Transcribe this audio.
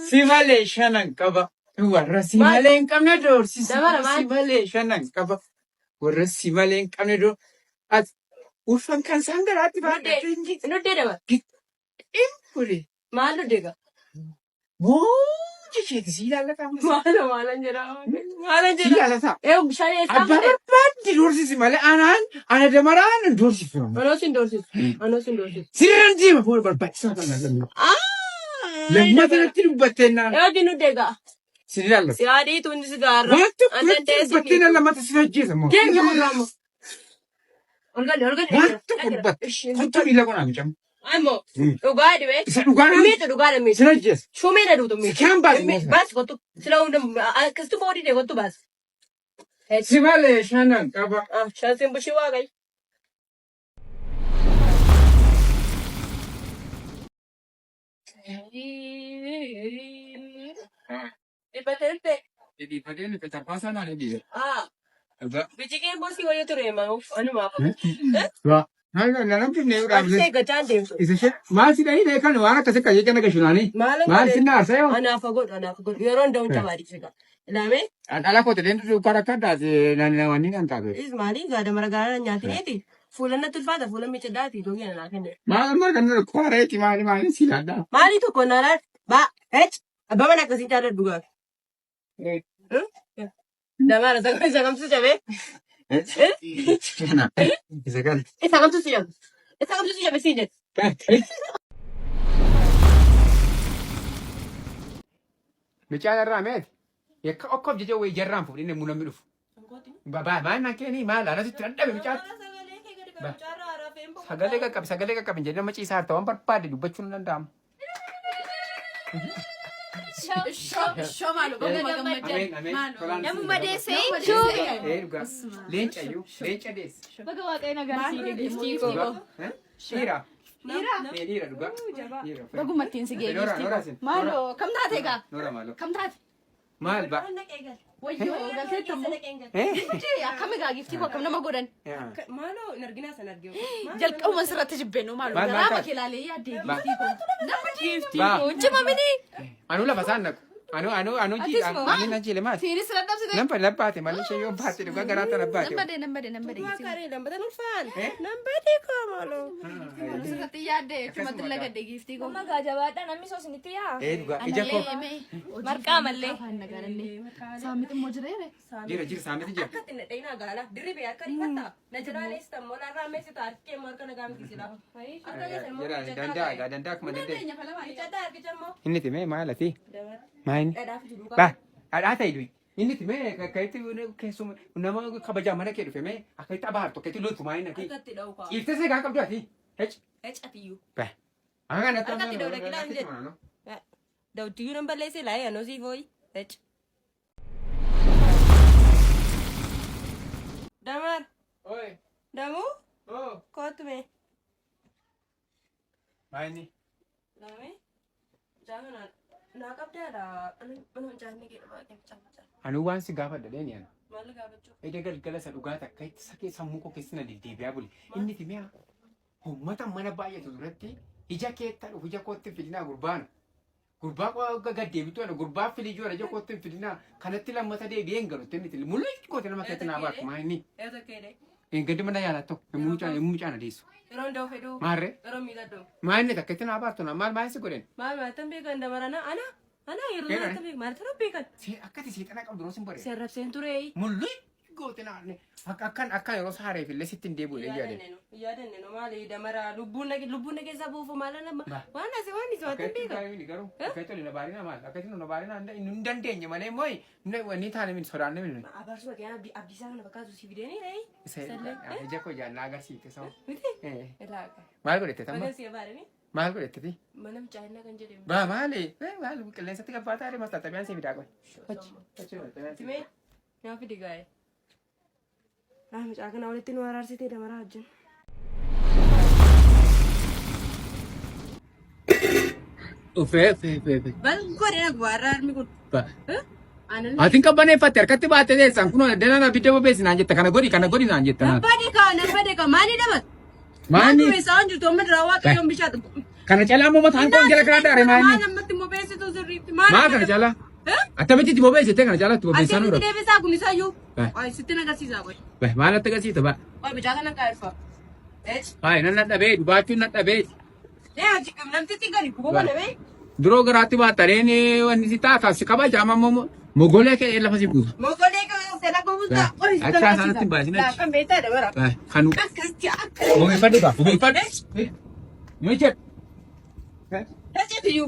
Simale shanan qaba. Warra simale hin qabne doorsisa. Simale shanan qaba. Warra simale hin qabne as ulfan kan isaan garaatti baadhate hin jiru. Nuddee daba. Infure. Maal nuddee Jecheeti si ilaalataa. Maalan jedhaa. Si ilaalataa. Bishaan eessaa Abbaa barbaadde doorsisi malee ana damaraan doorsifamu. Anoo sin doorsisu. Sireen jiima fuula barbaachisaa kan laallatu. Lammata irratti dubbattee naan. Eegi nuddee ga'a. Si ilaallatu. Siyaadii tuunis gaarra. Wanta irratti dubbattee naan lammata si hojjeeta moo. Deemee murraamu. Olgani. Wanta dubbatte. Kuntu miila kun haamichamu. Ammoo dhugaa dhibee. Isa dhugaa Shumeetu dhugaa dhamee. si hojjeessa. Shumeedha dhuutu mee. Kan baasi. Baasi kottu. Sila hunda akkasitti boodii ta'e kottu baasi. Si malee shanan qaba. Shansiin bushii waaqayyo. Dhibbateelte. Dhiifatee nuti tarpaasaa naan dhiire. Bijiqeen bosii wayya ture maa'uuf anumaaf. Namni ne Baasii eeggachaan deemtu. maal si dhahii kan waan akkasii qayyee kana gashunaanii. Maal si naarsa yoo. Anaaf godhu. Yeroo hundaa hundaa baadhiisa qaba. Ilaamee. Dhala kote leentu karakka daase wanni kan taate. Ismaaliin gaada maragaara nyaatineeti. Fuula natti ulfaata fuula miidhagdaati itoo kenna naa kenne. Maal kan kooreeti maali si laaddaa. Maalii tokko naalaan abbaa mana akkasii jaalladhu gaafa. Damaara sagamtu cabee. Isa kan. Sagamtu si jabe. Sagamtu si jabe siin jedhu. Bichaan irraa meeti. Yakka okkof jecha wayii jarraan fuudhinne muunamni dhufu. Maal na keenii maal anasitti dadhabe bichaan. Sagalee qaqqabi jedhee nama ciisaa harta waan barbaade dubbachuun hin danda'amu. Shoo malu namuma deessee Leenca deesse. baga waaqayyoon agarsiise giftii koo. Dhiira dhugaa. Baguma ittiin si gee giftii koo. Maaloo kam taate egaa? Noora maaloo. Kam taate? Maal ba? Wayyoo galtee tammoo. Akkam egaa giftii koo akkam nama godhan. Maaloo hin arginaa san argee. Jalqabuma sirratti jibbeennu maaloo Maal garaa taate? bakka ilaalee yaaddee giftii koo. Nama giftii Baa. koo jima mini. Anu lafa isaan naqu. Anu na jile maati. Fiinis irra dhabsite. Nampa labbaate malee ishee yoo baate dhugaa garaata labbaate. Nambade. Kaaree lambatan ulfaan. Nambatee koo maaloo. Sirratti yaaddee achumatti lagadde giftii koo. Magaa jabaadhaa namni soo isinitti yaa. Dhugaa ija koo. Marqaa mallee. Saamiti immoo jireere. Jira saamiti jira. Akkatti na dhayinaa gaala. Dirribee akka rifatta. Na jiraanis tammoo narraa meessitu harkee marka na gaamtisila. Akka keessan moo Danda'a akkuma danda'e. miidhagdaa argichammoo. Inni timee maalati? Maayini? Dhadhaaf jiru Ba, dhadhaa ta'e du'i. Inni timee akka itti keessuma nama kabajaa mana kee dhufe mee akka itti abaartu akka itti loltu maayini ati. Akkatti dha'u kaa. Iltee seegaa qabdu ati. Hech. Ecatiyyuu. Ba. Akka kanatti Akkatti dha'u dhaqilaan jedhu. Dawtiyyuu nan balleessee laayee anoo siif hooyi. Ec. Damar. Oi. Damuu. Oh. Kootu mee. Maayini? Laamee. Jaalanaan. Naa qabdaadha. Anuma jaanni kee dhufaa kee caccabaa. Anu waan si gaafadha dheeni ana. Maal gaafachuu? Eda galgala isa dhugaa takka itti sakee sammuu koo keessi na deddeebi'aa bule. Inni timee uummata mana baay'atu duratti ija keetta dhufu ija kootti fidinaa gurbaana. Gurbaa koo gaddeebitu ana gurbaa filijuu ana ija kootti fidinaa kanatti lammata deebi'ee hin galutti inni tili mul'isuu kooti nama keetti naa baatu maayini. Eessa keedee? Gadi mana yaalaa tokko yommuu caana deessu. Yeroo hundaa fedhuu. Maarree? Yeroo miidhagduu. Maayini takka itti naa baatu maal si godhen? Maal tan beekan dabarana ana yeroo nyaata beekan maal tan beekan. Akkati seexana qabdu roos hin bare. Si arrabseen turee. Mul'isuu goote naanne akkan yeroo saareef illee sitti hin deebi'u illee yaadeen. Yaadanne no maali damara lubbuun na keessa buufu maala nama waan asi waan isa waan beekan. Garuu akkatti na baarina maal akkatti na baarina hin dandeenye malee mooyi wanni taane min sodaanne min. Abaarsu bakka abdiisaa kana fakkaatu si fideenii ree. Ija koo jaallaa agarsiifte sa'o. Miti? Ilaaqa. Maal godhette tamma? Bakka si baaranii. Maal godhette ti? Mana mucaa'inaa kan jedhamu. Ba maali? Maal qilleensatti gabbaataa deemas tattabi'aan si fidaa qoy. Timee nyaaf fidi gaa'e. Mucaa kana walitti nu araarsitee damaraa wajjin. Ufee. Bal godhee gubbaarraa harmi kun. Atiin qabbaneeffatte harkatti baatte deessan kun danana bidda bobeessi naan jetta kana godhi naan jetta. Nabbade kaa maali dhabat? Maani? Naannoo isaa jirtu amma duraa waaqayyoon bishaan Kana caalaa ammoo mataan koo jala kana daare maani. Maal ammatti mobeessitu sirriitti maal? Maal kana caalaa? Attamitti mobeessite kana caalatti mobeessan Asitti oolu. deebisaa kun isayyuu. Eh. Ay sitti nagarsiisaa qoy. Maal atti agarsiisa ba? Qoy bichaa kana kaayeffa. Hai nan nadhabee dhugaachuun nadhabee. Achi namtitti gadi kubaba dhabee. Duroo garaatti baattareen wanni si taata si kabaja amma mogolee kee lafa si buusa. Mogolee kan seera kubuta. Qoy sitti Achaa nagarsiisaa. sanatti baasina. Kan beektaa dabara. Kanu. Akkasitti akka. Mogeeffadhu kaa mogeeffadhu. Yoo jedhu. Tajaajiluu.